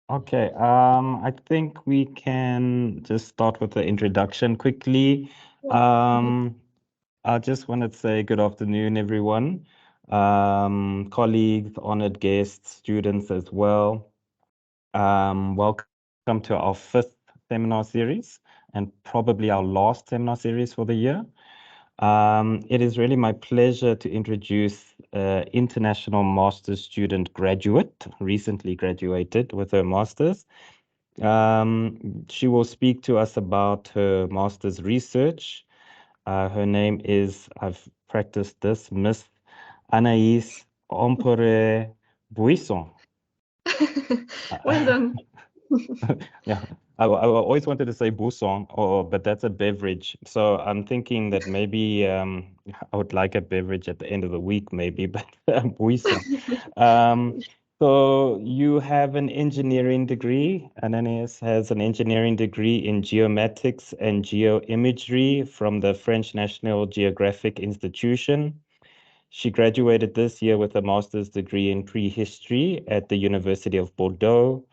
Okay, I think we can just start with the introduction quickly. I just want to say good afternoon, everyone. Colleagues, honored guests, students as well. Welcome to our fifth seminar series and probably our last seminar series for the year. It is really my pleasure to introduce international master's student graduate, recently graduated with her master's. She will speak to us about her master's research. Her name is, I've practiced this, Miss Anaïs Empereur-Buisson. Well done. Yeah, I always wanted to say Buisson, but that's a beverage. So I'm thinking that maybe I would like a beverage at the end of the week, maybe, but Buisson. Um, so you have an engineering degree. Ananias has an engineering degree in geomatics and geoimagery from the French National Geographic Institution. She graduated this year with a master's degree in prehistory at the University of Bordeaux,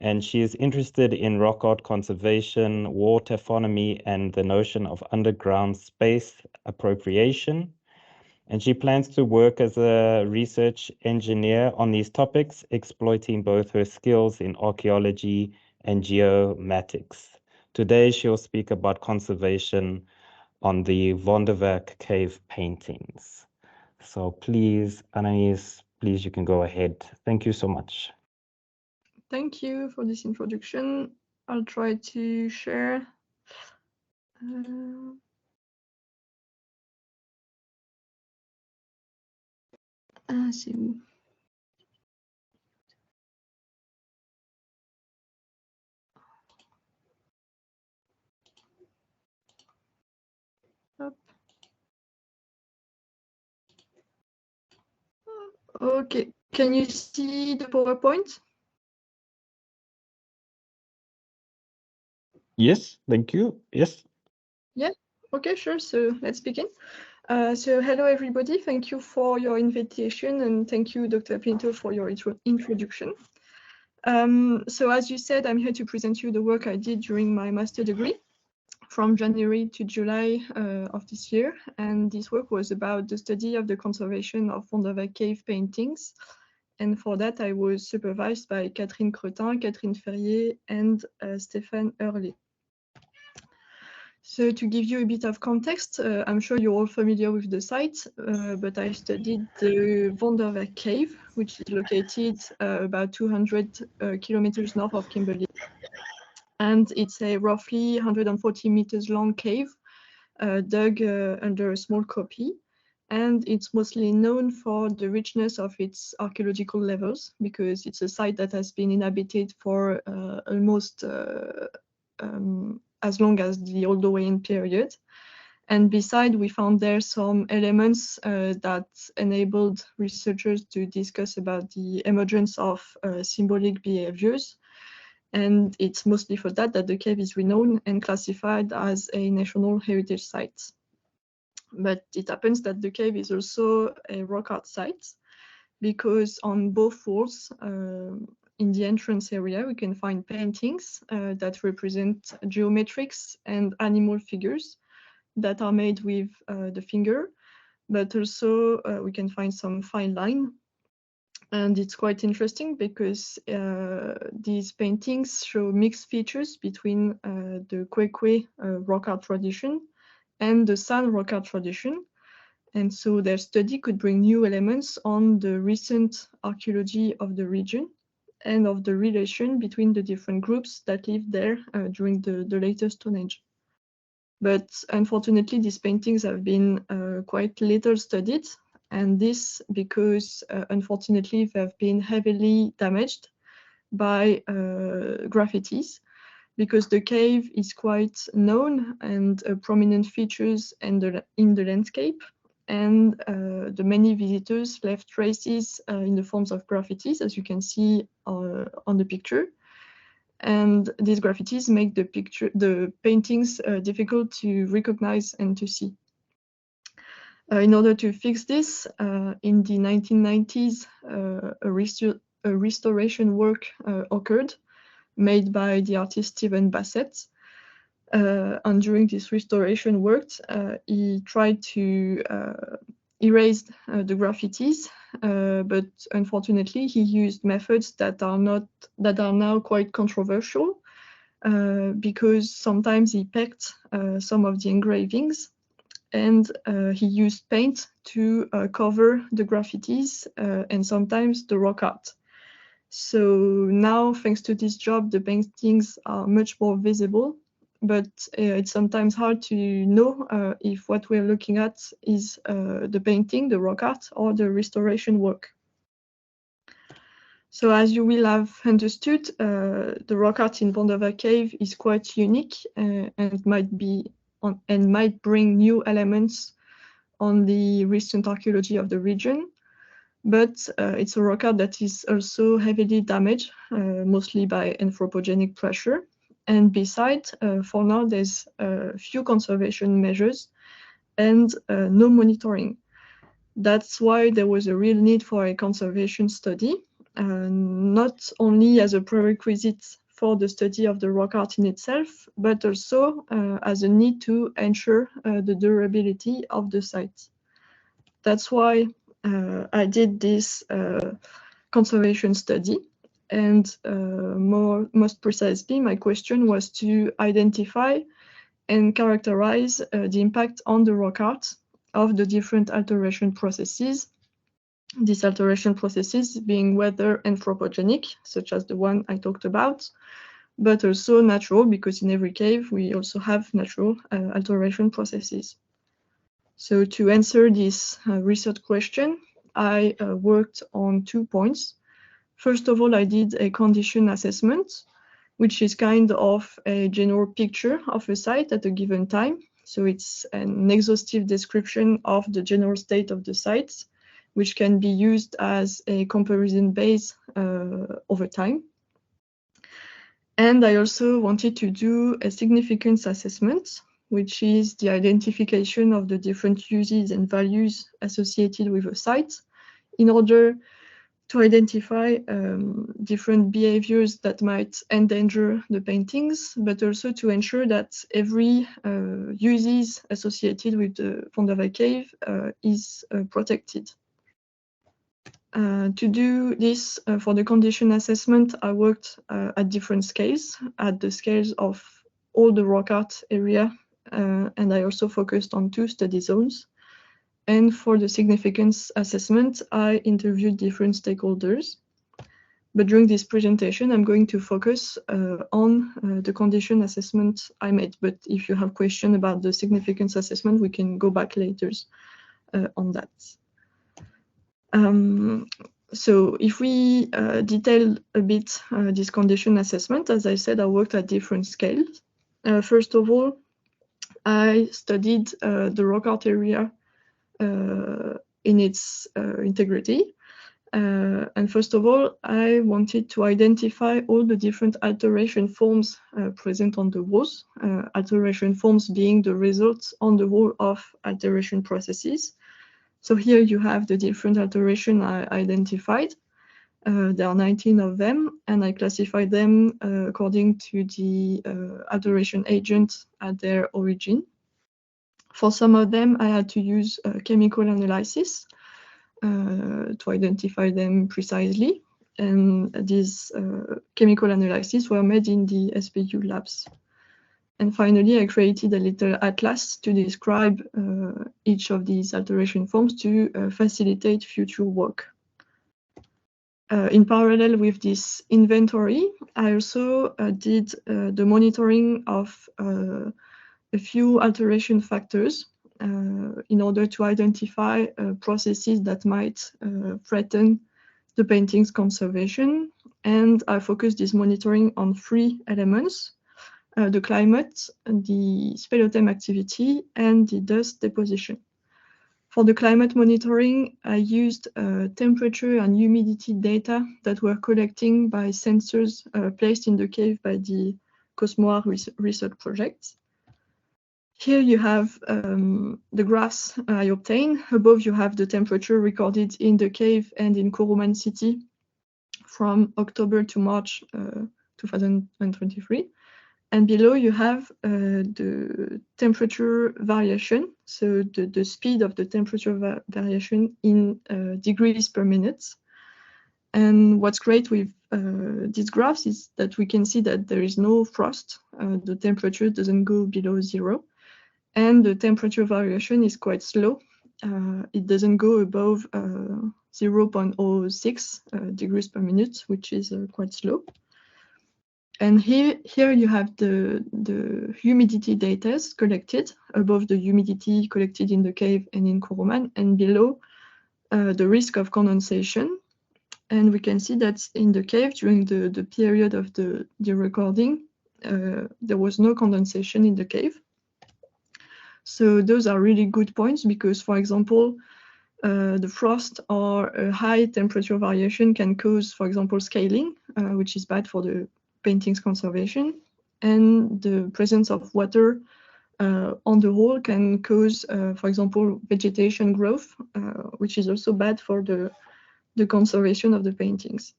and she is interested in rock art conservation, war taphonomy, and the notion of underground space appropriation. And she plans to work as a research engineer on these topics, exploiting both her skills in archaeology and geomatics. Today, she'll speak about conservation on the Wonderwerk Cave paintings. So please, Anaïs, please, you can go ahead. Thank you so much. Thank you for this introduction. I'll try to share. C'est où? Hop. Okay, can you see the PowerPoint? Yes, thank you. Yes. Yeah, okay, sure. So let's begin. So hello, everybody. Thank you for your invitation, and thank you, Dr. Pinto, for your introduction. So as you said, I'm here to present you the work I did during my master degree from January to July of this year. And this work was about the study of the conservation of Wonderwerk Cave paintings. And for that, I was supervised by Catherine Cretin, Catherine Ferrier, and Stéphane Hurley. So to give you a bit of context, I'm sure you're all familiar with the site, but I studied the Wonderwerk Cave, which is located about 200 kilometers north of Kimberley. And it's a roughly 140 meters long cave dug under a small kopje. And it's mostly known for the richness of its archaeological levels, because it's a site that has been inhabited for almost as long as the Oldovarian period. And beside, we found there some elements that enabled researchers to discuss about the emergence of symbolic behaviors. And it's mostly for that the cave is renowned and classified as a National Heritage Site. But it happens that the cave is also a rock art site, because on both walls in the entrance area, we can find paintings that represent geometrics and animal figures that are made with the finger, but also we can find some fine line. And it's quite interesting because these paintings show mixed features between the Kwekwe rock art tradition and the San rock art tradition. And so their study could bring new elements on the recent archaeology of the region and of the relation between the different groups that lived there during the later Stone Age. But unfortunately, these paintings have been quite little studied, and this because unfortunately they've been heavily damaged by graffitis, because the cave is quite known and prominent features in the landscape, and the many visitors left traces in the forms of graffitis, as you can see on the picture. And these graffitis make the paintings difficult to recognize and to see. In order to fix this, in the 1990s, a restoration work occurred, made by the artist Stephen Bassett. And during this restoration work, he tried to erase the graffitis, but unfortunately he used methods that are now quite controversial, because sometimes he pecked some of the engravings, and he used paint to cover the graffitis and sometimes the rock art. So now, thanks to this job, the paintings are much more visible, but it's sometimes hard to know if what we're looking at is the painting, the rock art, or the restoration work. So as you will have understood, the rock art in Wonderwerk Cave is quite unique and might bring new elements on the recent archaeology of the region. But it's a rock art that is also heavily damaged, mostly by anthropogenic pressure. And besides, for now, there's few conservation measures and no monitoring. That's why there was a real need for a conservation study, not only as a prerequisite for the study of the rock art in itself, but also as a need to ensure the durability of the site. That's why I did this conservation study, and most precisely, my question was to identify and characterize the impact on the rock art of the different alteration processes. These alteration processes being whether anthropogenic, such as the one I talked about, but also natural, because in every cave we also have natural alteration processes. So to answer this research question, I worked on 2 points. First of all, I did a condition assessment, which is kind of a general picture of a site at a given time. So it's an exhaustive description of the general state of the sites, which can be used as a comparison base over time. And I also wanted to do a significance assessment, which is the identification of the different uses and values associated with a site in order to identify different behaviors that might endanger the paintings, but also to ensure that every uses associated with the Wonderwerk Cave is protected. To do this for the condition assessment, I worked at different scales, at the scales of all the rock art area, and I also focused on 2 study zones. And for the significance assessment, I interviewed different stakeholders. But during this presentation, I'm going to focus on the condition assessment I made. But if you have questions about the significance assessment, we can go back later on that. So if we detail a bit this condition assessment, as I said, I worked at different scales. First of all, I studied the rock art area in its integrity. And first of all, I wanted to identify all the different alteration forms present on the walls, alteration forms being the results on the wall of alteration processes. So here you have the different alteration I identified. There are 19 of them, and I classified them according to the alteration agent at their origin. For some of them, I had to use chemical analysis to identify them precisely, and these chemical analyses were made in the SPU labs. And finally, I created a little atlas to describe each of these alteration forms to facilitate future work. In parallel with this inventory, I also did the monitoring of a few alteration factors in order to identify processes that might threaten the painting's conservation. And I focused this monitoring on 3 elements: the climate, the speleothem activity, and the dust deposition. For the climate monitoring, I used temperature and humidity data that were collecting by sensors placed in the cave by the Cosmo-Art research project. Here you have the graphs I obtained. Above you have the temperature recorded in the cave and in Koroman city from October to March 2023. And below you have the temperature variation, so the speed of the temperature variation in degrees per minute. And what's great with these graphs is that we can see that there is no frost. The temperature doesn't go below 0. And the temperature variation is quite slow. It doesn't go above 0.06 degrees per minute, which is quite slow. And here you have the humidity data collected, above the humidity collected in the cave and in Kuruman, and below the risk of condensation. And we can see that in the cave, during the period of the recording, there was no condensation in the cave. So those are really good points because, for example, the frost or a high temperature variation can cause, for example, scaling, which is bad for the painting's conservation. And the presence of water on the wall can cause, for example, vegetation growth, which is also bad for the conservation of the paintings.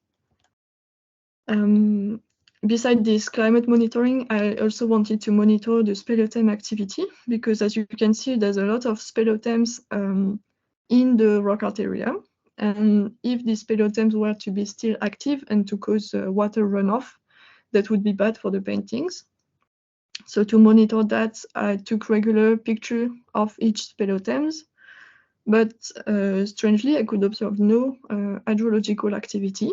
Besides this climate monitoring, I also wanted to monitor the speleothem activity because, as you can see, there's a lot of speleothems in the rock art area. And if these speleothems were to be still active and to cause water runoff, that would be bad for the paintings. So to monitor that, I took regular picture of each speleothems. But strangely, I could observe no hydrological activity.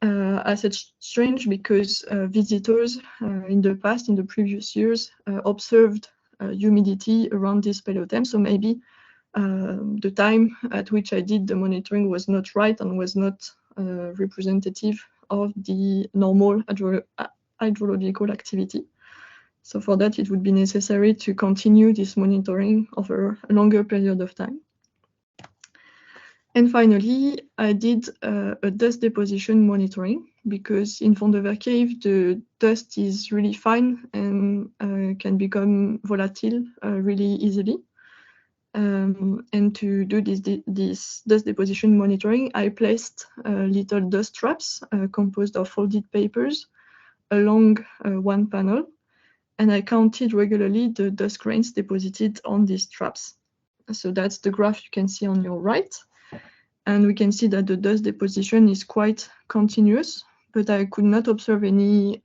I said strange because visitors in the past, in the previous years, observed humidity around this speleothem. So maybe the time at which I did the monitoring was not right and was not representative of the normal hydrological activity. So for that, it would be necessary to continue this monitoring over a longer period of time. And finally, I did a dust deposition monitoring because in Wonderwerk Cave, the dust is really fine and can become volatile really easily. And to do this dust deposition monitoring, I placed little dust traps composed of folded papers along one panel. And I counted regularly the dust grains deposited on these traps. So that's the graph you can see on your right. And we can see that the dust deposition is quite continuous, but I could not observe any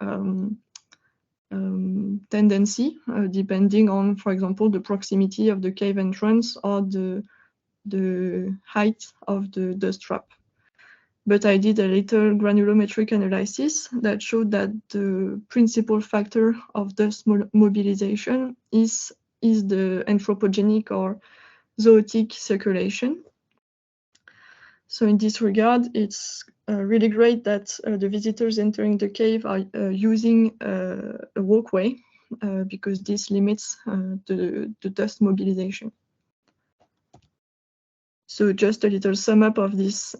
tendency depending on, for example, the proximity of the cave entrance or the height of the dust trap. But I did a little granulometric analysis that showed that the principal factor of dust mobilization is the anthropogenic or zootic circulation. So in this regard, it's really great that the visitors entering the cave are using a walkway because this limits the dust mobilization. So just a little sum up of this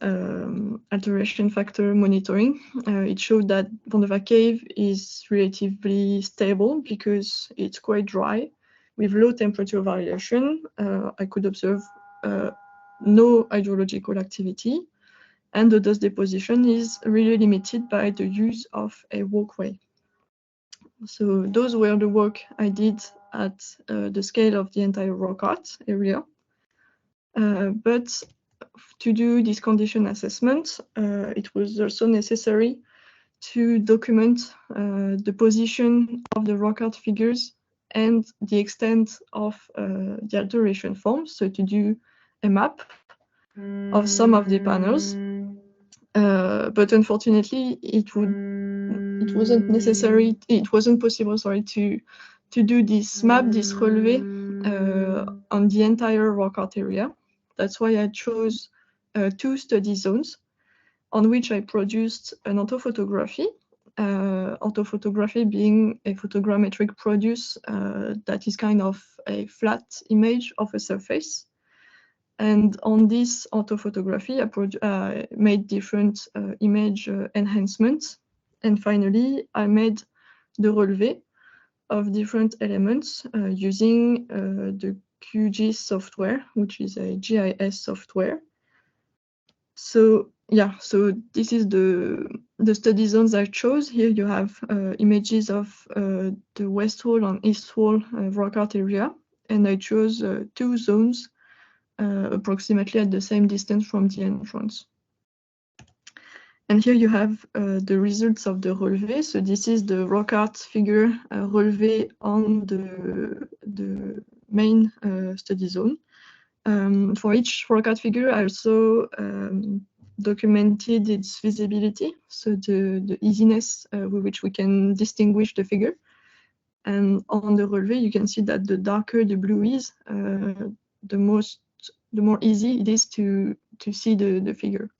alteration factor monitoring. It showed that Wonderwerk Cave is relatively stable because it's quite dry with low temperature variation. I could observe no hydrological activity, and the dust deposition is really limited by the use of a walkway. So those were the work I did at the scale of the entire rock art area. But to do this condition assessment, it was also necessary to document the position of the rock art figures and the extent of the alteration forms, so to do a map of some of the panels. But unfortunately, it wasn't necessary. It wasn't possible, sorry, to do this map, this relevé, on the entire rock art area. That's why I chose 2 study zones on which I produced an orthophotography. Orthophotography being a photogrammetric produce that is kind of a flat image of a surface. And on this orthophotography, I made different image enhancements. And finally, I made the relevé of different elements using the QGIS software, which is a GIS software. So yeah, so this is the the study zones I chose. Here you have images of the west wall and east wall rock art area, and I chose 2 zones approximately at the same distance from the entrance. And here you have the results of the relevé. So this is the rock art figure relevé on the main study zone. For each rock art figure, I also documented its visibility, so the easiness with which we can distinguish the figure. And on the relevé, you can see that the darker the blue is, the more easy it is to see the figure.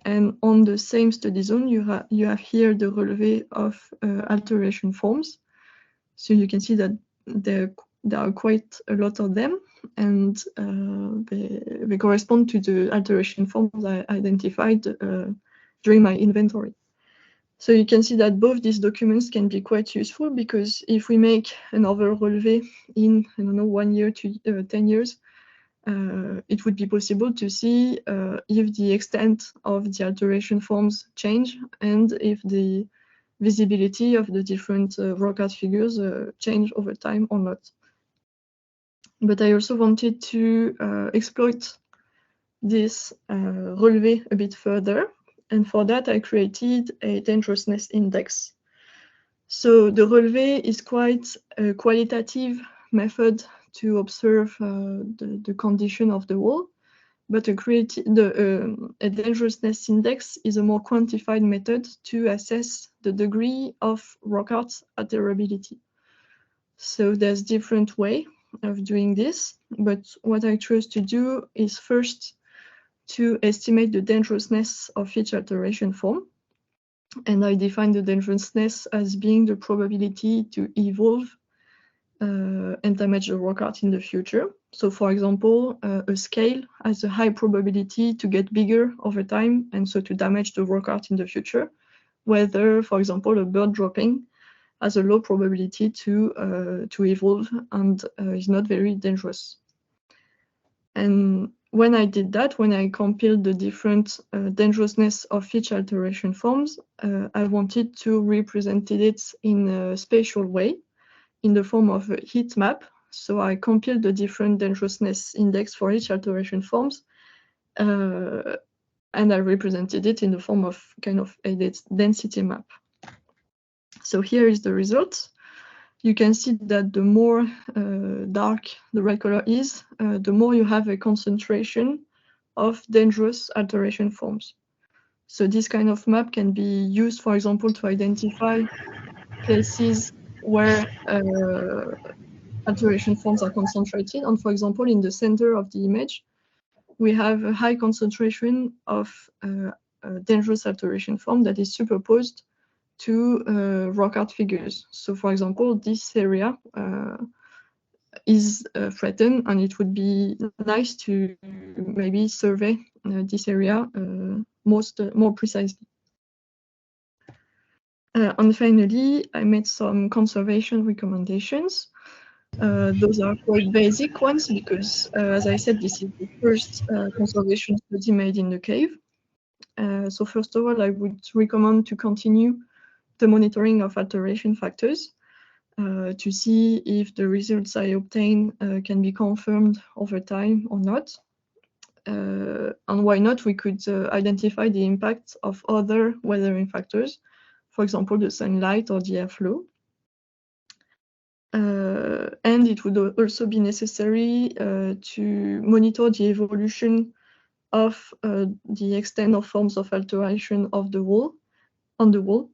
And on the same study zone, you have here the relevé of alteration forms. So you can see that there are quite a lot of them, and they correspond to the alteration forms I identified during my inventory. So you can see that both these documents can be quite useful, because if we make another relevé in, I don't know, 1 year to 10 years, it would be possible to see if the extent of the alteration forms change and if the visibility of the different rock art figures change over time or not. But I also wanted to exploit this relevé a bit further, and for that I created a dangerousness index. So the relevé is quite a qualitative method to observe the condition of the wall, but a dangerousness index is a more quantified method to assess the degree of rock art alterability. So there's different way of doing this, but what I chose to do is first to estimate the dangerousness of each alteration form. And I define the dangerousness as being the probability to evolve and damage the rock art in the future. So for example, a scale has a high probability to get bigger over time and so to damage the rock art in the future, whether, for example, a bird dropping has a low probability to evolve and is not very dangerous. And when I did that, when I compiled the different dangerousness of each alteration forms, I wanted to represent it in a spatial way, in the form of a heat map. So I compiled the different dangerousness index for each alteration forms, and I represented it in the form of kind of a density map. So here is the result. You can see that the more dark the red color is, the more you have a concentration of dangerous alteration forms. So this kind of map can be used, for example, to identify places where alteration forms are concentrated. And for example, in the center of the image, we have a high concentration of dangerous alteration form that is superposed to rock art figures. So for example, this area is threatened, and it would be nice to maybe survey this area more precisely. And finally, I made some conservation recommendations. Those are quite basic ones because, as I said, this is the first conservation study made in the cave. So first of all, I would recommend to continue the monitoring of alteration factors to see if the results I obtain can be confirmed over time or not. And why not, we could identify the impact of other weathering factors, for example, the sunlight or the airflow. And it would also be necessary to monitor the evolution of the extent of forms of alteration of the wall, on the wall.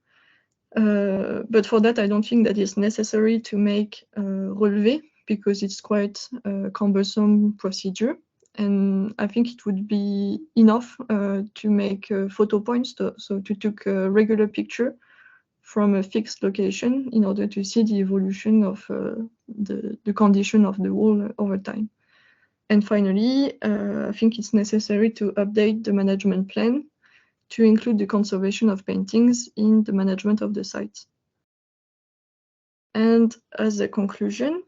But for that, I don't think that it's necessary to make relevé because it's quite a cumbersome procedure. And I think it would be enough to make photo points, so to take a regular picture from a fixed location in order to see the evolution of the condition of the wall over time. And finally, I think it's necessary to update the management plan to include the conservation of paintings in the management of the site. And as a conclusion,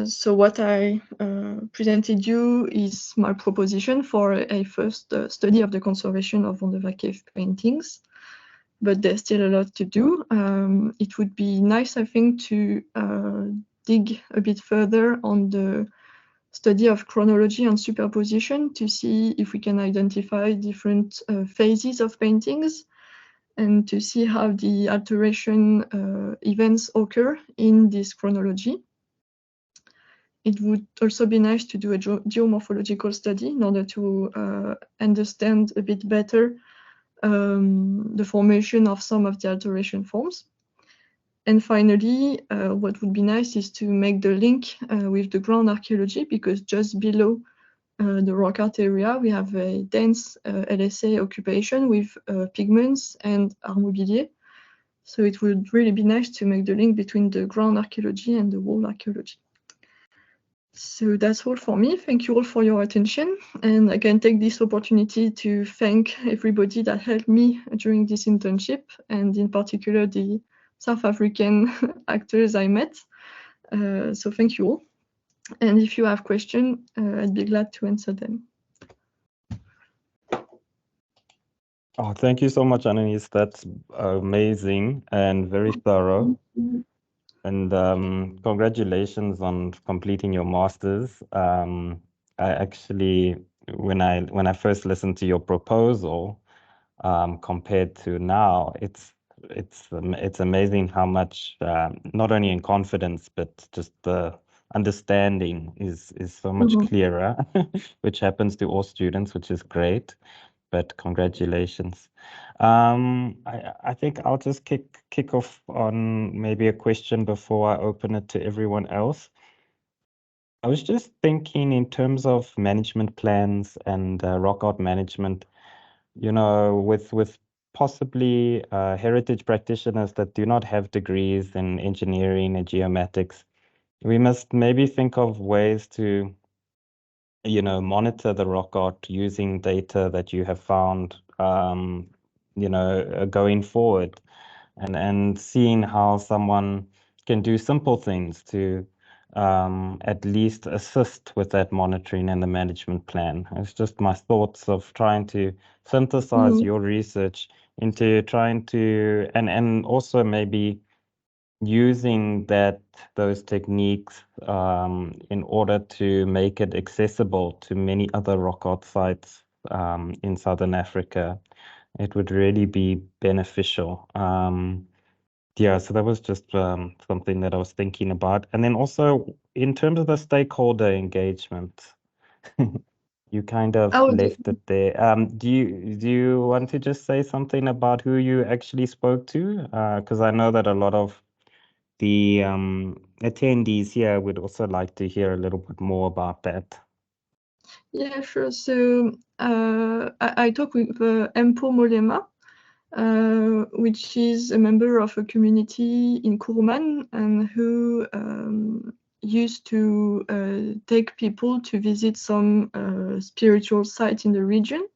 So what I presented you is my proposition for a first study of the conservation of Wonderwerk Cave paintings, but there's still a lot to do. It would be nice, I think, to dig a bit further on the study of chronology and superposition to see if we can identify different phases of paintings and to see how the alteration events occur in this chronology. It would also be nice to do a geomorphological study in order to understand a bit better the formation of some of the alteration forms. And finally, what would be nice is to make the link with the ground archaeology, because just below the rock art area, we have a dense LSA occupation with pigments and art mobilier. So it would really be nice to make the link between the ground archaeology and the wall archaeology. So that's all for me. Thank you all for your attention. And I can take this opportunity to thank everybody that helped me during this internship, and in particular the South African actors I met. So thank you all. And if you have questions, I'd be glad to answer them. Oh, thank you so much, Anaïs. That's amazing and very thorough. And congratulations on completing your master's. I actually, when I first listened to your proposal, compared to now, it's amazing how much, not only in confidence, but just the understanding is so much clearer, which happens to all students, which is great. But congratulations. I think I'll just kick off on maybe a question before I open it to everyone else. I was just thinking in terms of management plans and rock art management, you know, with possibly heritage practitioners that do not have degrees in engineering and geomatics, we must maybe think of ways to, you know, monitor the rock art using data that you have found, you know, going forward, and seeing how someone can do simple things to at least assist with that monitoring and the management plan. It's just my thoughts of trying to synthesize your research into trying to, and also maybe using those techniques in order to make it accessible to many other rock art sites in Southern Africa. It would really be beneficial. Yeah, so that was just something that I was thinking about. And then also in terms of the stakeholder engagement, you kind of left it there. Do you want to just say something about who you actually spoke to? Because I know that a lot of the attendees here would also like to hear a little bit more about that. Yeah, sure. So I talked with Mpo Molema, which is a member of a community in Kuruman, and who used to take people to visit some spiritual sites in the region.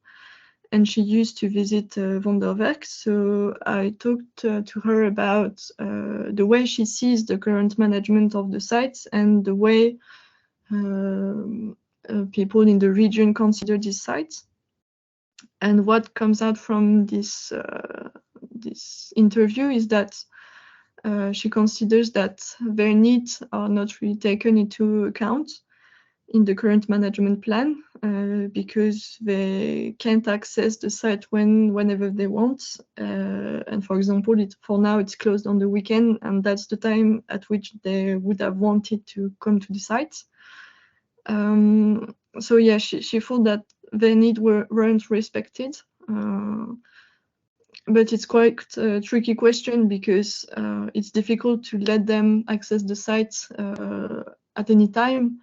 And she used to visit Wonderwerk. So I talked to her about the way she sees the current management of the sites and the way people in the region consider these sites. And what comes out from this this interview is that she considers that their needs are not really taken into account in the current management plan because they can't access the site whenever they want. And for example, for now it's closed on the weekend, and that's the time at which they would have wanted to come to the site. So yeah, she thought that their needs weren't respected. But it's quite a tricky question because it's difficult to let them access the site at any time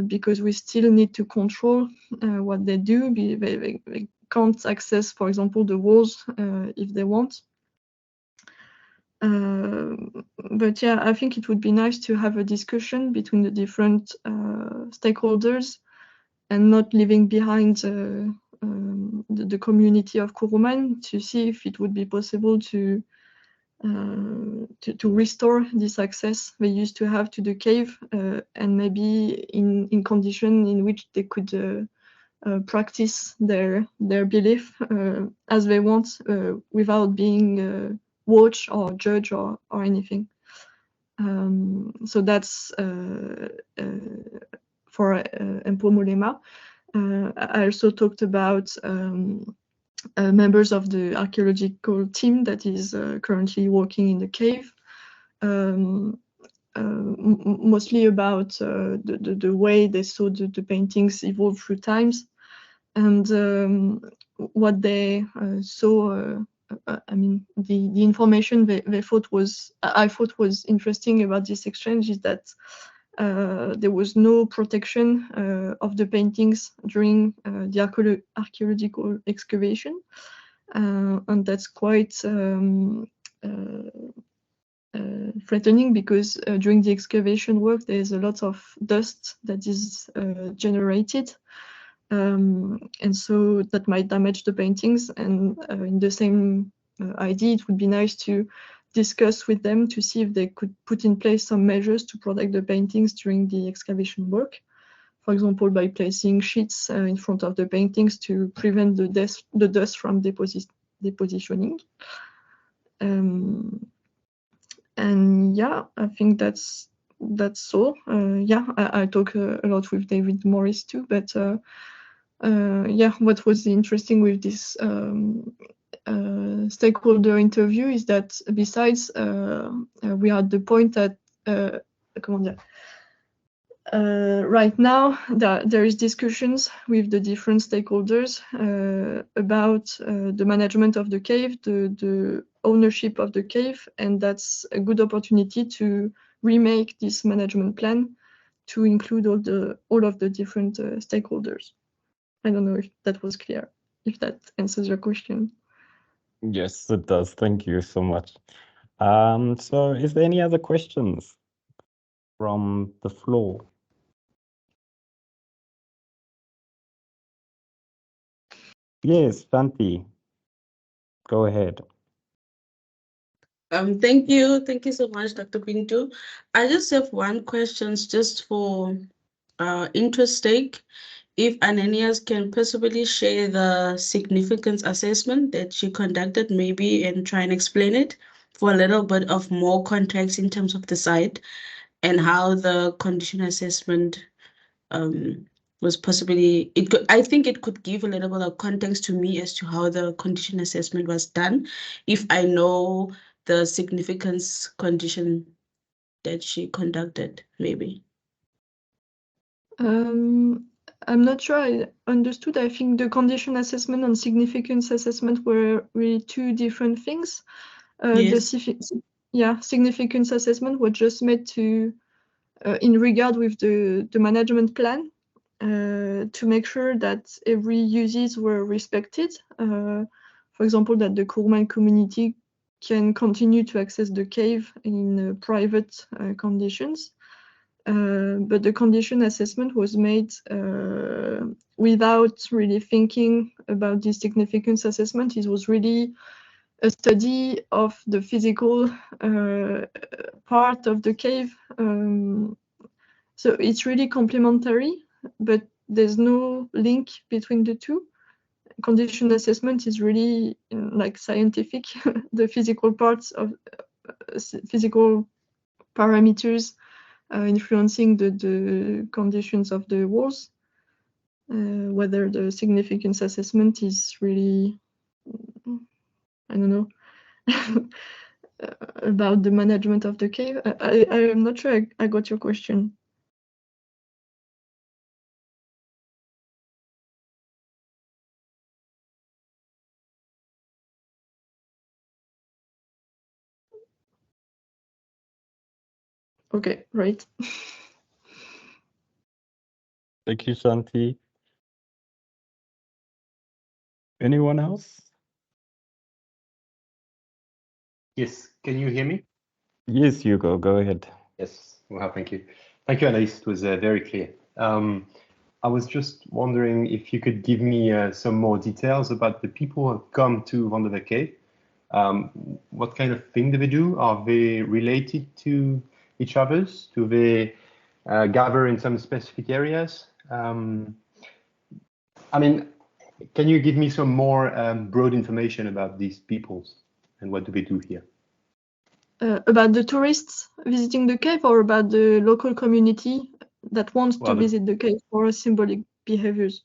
because we still need to control what they do. They can't access, for example, the walls if they want. But yeah, I think it would be nice to have a discussion between the different stakeholders and not leaving behind the community of Kuruman, to see if it would be possible to to restore this access they used to have to the cave, and maybe in condition in which they could practice their belief as they want, without being watched or judged or anything. So that's for Empomolema. I also talked about members of the archaeological team that is currently working in the cave, mostly about the way they saw the paintings evolve through times, and what they saw. I mean, the information they thought I thought was interesting about this exchange is that there was no protection of the paintings during the archaeological excavation, and that's quite threatening, because during the excavation work there's a lot of dust that is generated, and so that might damage the paintings. And in the same idea, it would be nice to discuss with them to see if they could put in place some measures to protect the paintings during the excavation work. For example, by placing sheets in front of the paintings to prevent the dust from depositioning. And yeah, I think that's all. Yeah, I talk a lot with David Morris too, but yeah, what was interesting with this stakeholder interview is that besides we are at the point that right now there is discussions with the different stakeholders about the management of the cave, the ownership of the cave, and that's a good opportunity to remake this management plan to include all of the different stakeholders. I don't know if that was clear, if that answers your question. Yes, it does. Thank you so much. So is there any other questions from the floor? Yes, Shanti, go ahead. Thank you so much, Dr. Pinto. I just have one question, just for interest sake. If Ananias can possibly share the significance assessment that she conducted, maybe, and try and explain it for a little bit of more context in terms of the site and how the condition assessment was possibly, I think it could give a little bit of context to me as to how the condition assessment was done, if I know the significance condition that she conducted, maybe. I'm not sure I understood. I think the condition assessment and significance assessment were really two different things. Yes. The significance assessment was just made to, in regard with the management plan, to make sure that every uses were respected. For example, that the Kurman community can continue to access the cave in private conditions. But the condition assessment was made without really thinking about the significance assessment. It was really a study of the physical part of the cave. So it's really complementary, but there's no link between the two. Condition assessment is really like scientific, the physical parts of physical parameters influencing the conditions of the walls. Whether the significance assessment is really, I don't know, about the management of the cave. I am not sure I got your question. Okay, right. Thank you, Shanti. Anyone else? Yes, can you hear me? Yes, Hugo, go ahead. Yes, well, thank you. Thank you, Anaïs. It was very clear. I was just wondering if you could give me some more details about the people who have come to Wonderwerk Cave. What kind of thing do they do? Are they related to each others? Do they gather in some specific areas? I mean, can you give me some more broad information about these peoples and what do they do here? About the tourists visiting the cave, or about the local community that wants to visit the cave for symbolic behaviors?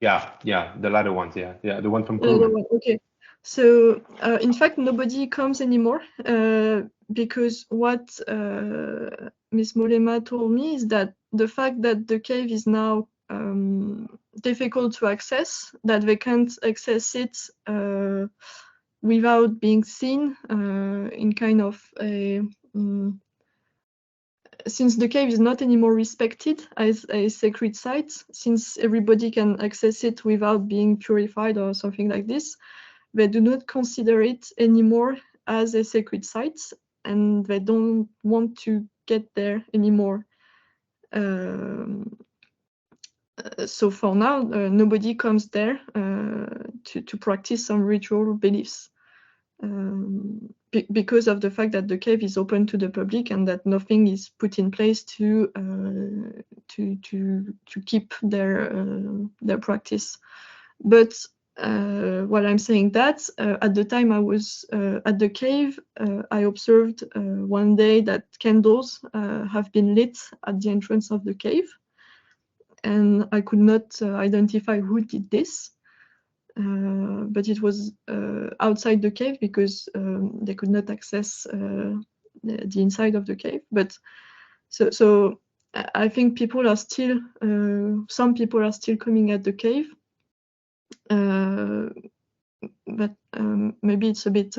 Yeah, the latter ones, yeah, the one from Kuruman. Okay, so in fact, nobody comes anymore because what Ms. Molema told me is that the fact that the cave is now difficult to access, that they can't access it without being seen in kind of a since the cave is not anymore respected as a sacred site, since everybody can access it without being purified or something like this, they do not consider it anymore as a sacred site, and they don't want to get there anymore. So for now, nobody comes there to practice some ritual beliefs. Because of the fact that the cave is open to the public and that nothing is put in place to keep their practice. But while I'm saying that, at the time I was at the cave, I observed one day that candles have been lit at the entrance of the cave, and I could not identify who did this. But it was outside the cave because they could not access the inside of the cave. But so I think people are still, some people are still coming at the cave, but maybe it's a bit,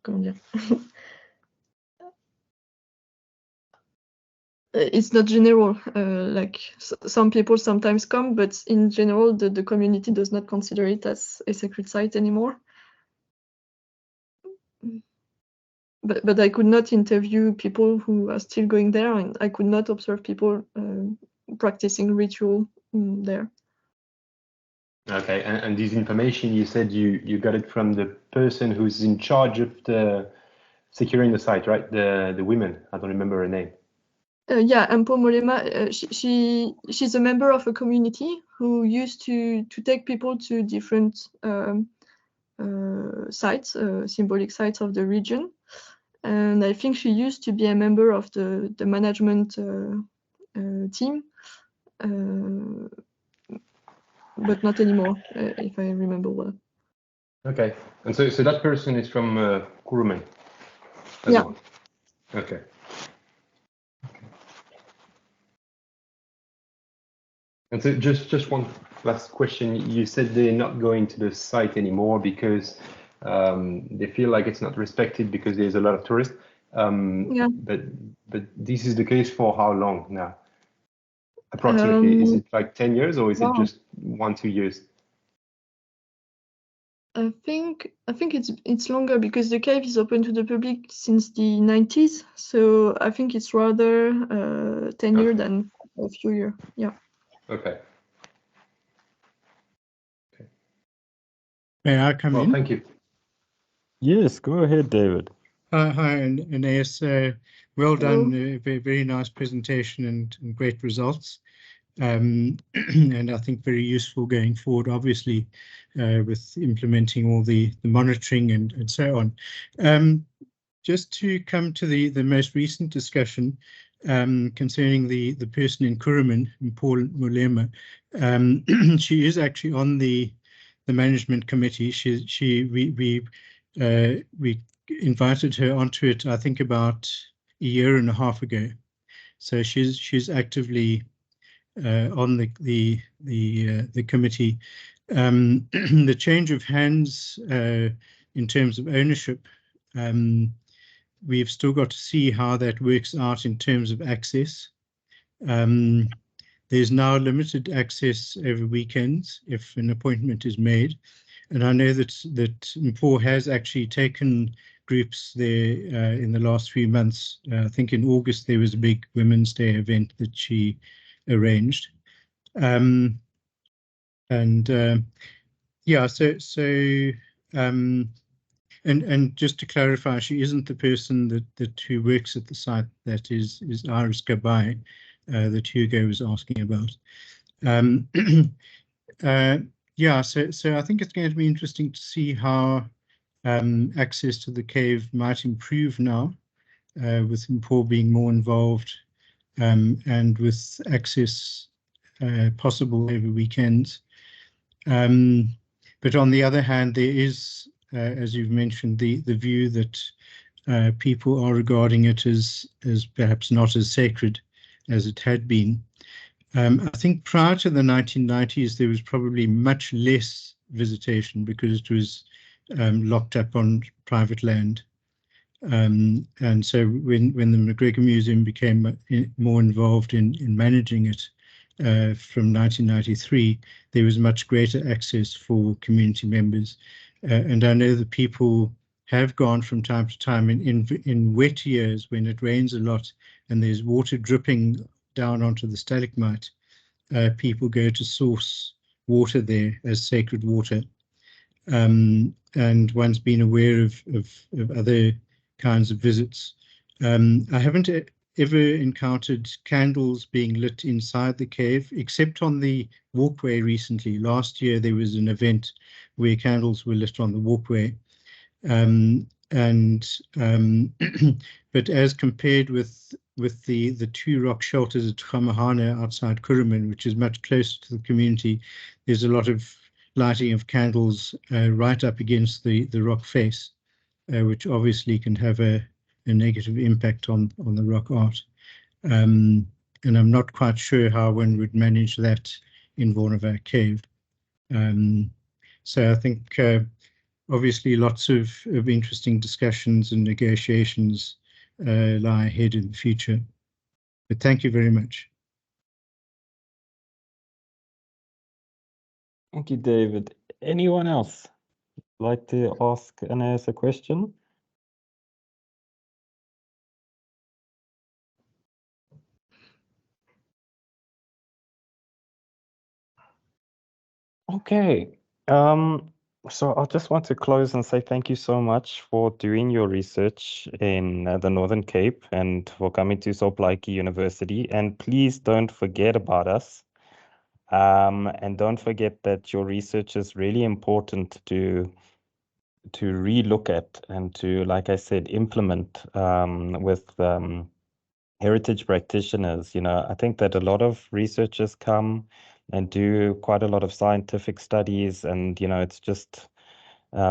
comment dire? It's not general, like some people sometimes come, but in general, the community does not consider it as a sacred site anymore. But I could not interview people who are still going there, and I could not observe people practicing ritual there. Okay, and this information, you said you got it from the person who's in charge of the securing the site, right? The women, I don't remember her name. Yeah, Ampo Molema, she's a member of a community who used to take people to different sites, symbolic sites of the region. And I think she used to be a member of the management team, but not anymore, if I remember well. Okay, and so that person is from Kuruman as well. Okay. And so just one last question. You said they're not going to the site anymore because they feel like it's not respected because there's a lot of tourists. Yeah. But this is the case for how long now? Approximately, is it like 10 years or is it just 1-2 years? I think it's longer because the cave is open to the public since the 90s. So I think it's rather 10 years than a few years. Yeah. Okay. May I come in? Thank you. Yes, go ahead, David. Hi, Anaïs. Well done. Very nice presentation and great results. And I think very useful going forward, obviously, with implementing all the monitoring and so on. Just to come to the most recent discussion concerning the person in Kuruman, Paul Molema, she is actually on the management committee. We invited her onto it, I think, about a year and a half ago. So she's actively on the committee. The change of hands in terms of ownership, we've still got to see how that works out in terms of access. There's now limited access over weekends if an appointment is made. And I know that Mpho has actually taken groups there in the last few months. I think in August there was a big Women's Day event that she arranged. The Yeah, and just to clarify, she isn't the person that who works at the site. That is Iris Gabai, that Hugo was asking about. Yeah, so I think it's going to be interesting to see how access to the cave might improve now, with Mpho being more involved, and with access possible over weekends. But on the other hand, there is, as you've mentioned, the view that people are regarding it as perhaps not as sacred as it had been. I think prior to the 1990s, there was probably much less visitation because it was locked up on private land. And so when the McGregor Museum became more involved in managing it from 1993, there was much greater access for community members. And I know that people have gone from time to time in wet years when it rains a lot and there's water dripping down onto the stalagmite. People go to source water there as sacred water. And one's been aware of other kinds of visits. I haven't ever encountered candles being lit inside the cave, except on the walkway recently. Last year, there was an event where candles were lit on the walkway. But as compared with the two rock shelters at Gamahana outside Kuruman, which is much closer to the community, there's a lot of lighting of candles right up against the rock face, which obviously can have a negative impact on the rock art. And I'm not quite sure how one would manage that in Wonderwerk Cave. So I think obviously lots of interesting discussions and negotiations lie ahead in the future. But thank you very much. Thank you, David. Anyone else like to ask Anaïs a question? Okay. So I just want to close and say thank you so much for doing your research in the Northern Cape and for coming to Plaatje University. And please don't forget about us. And don't forget that your research is really important to relook at and to, like I said, implement with heritage practitioners. You know, I think that a lot of researchers come and do quite a lot of scientific studies, and you know, it's just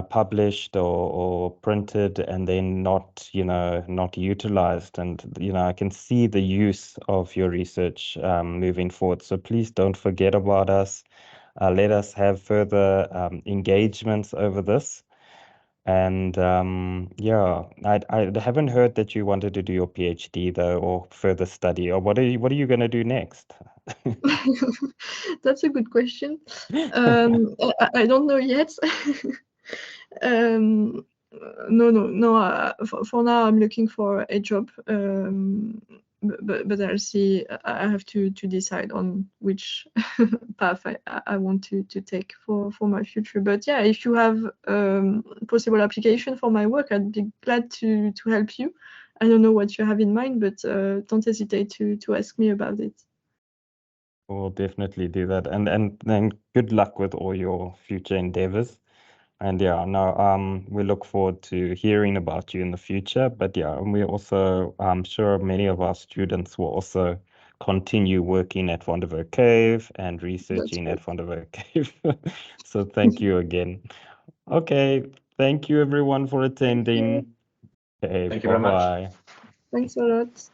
published or printed and then not utilized. And you know, I can see the use of your research moving forward. So please don't forget about us. Let us have further engagements over this. And yeah, I haven't heard that you wanted to do your PhD though, or further study, or what are you going to do next? That's a good question. I don't know yet. No. For now, I'm looking for a job. But I'll see. I have to decide on which path I want to take for my future. But yeah, if you have possible application for my work, I'd be glad to help you. I don't know what you have in mind, but don't hesitate to ask me about it. We'll definitely do that. And good luck with all your future endeavors. And yeah, no, we look forward to hearing about you in the future. But yeah, and we also, I'm sure many of our students will also continue working at Wonderwerk Cave and researching at Wonderwerk Cave. So thank you again. Okay, thank you everyone for attending. Okay, Thank you very much. bye-bye. Thanks a lot.